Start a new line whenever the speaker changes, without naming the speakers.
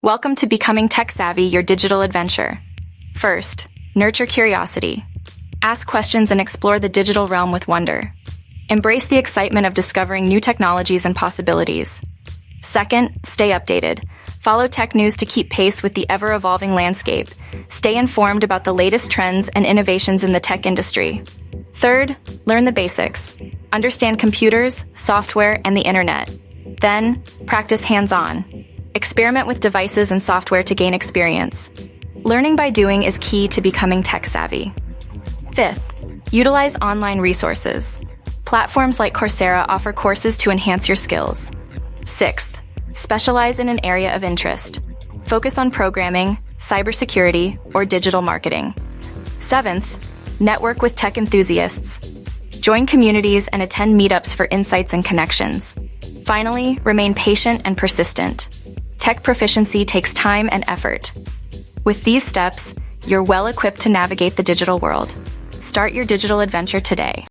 Welcome to Becoming Tech Savvy, your digital adventure. First, nurture curiosity. Ask questions and explore the digital realm with wonder. Embrace the excitement of discovering new technologies and possibilities. Second, stay updated. Follow tech news to keep pace with the ever-evolving landscape. Stay informed about the latest trends and innovations in the tech industry. Third, learn the basics. Understand computers, software, and the internet. Then, practice hands-on. Experiment with devices and software to gain experience. Learning by doing is key to becoming tech-savvy. Fifth, utilize online resources. Platforms like Coursera offer courses to enhance your skills. Sixth, specialize in an area of interest. Focus on programming, cybersecurity, or digital marketing. Seventh, network with tech enthusiasts. Join communities and attend meetups for insights and connections. Finally, remain patient and persistent. Tech proficiency takes time and effort. With these steps, you're well equipped to navigate the digital world. Start your digital adventure today.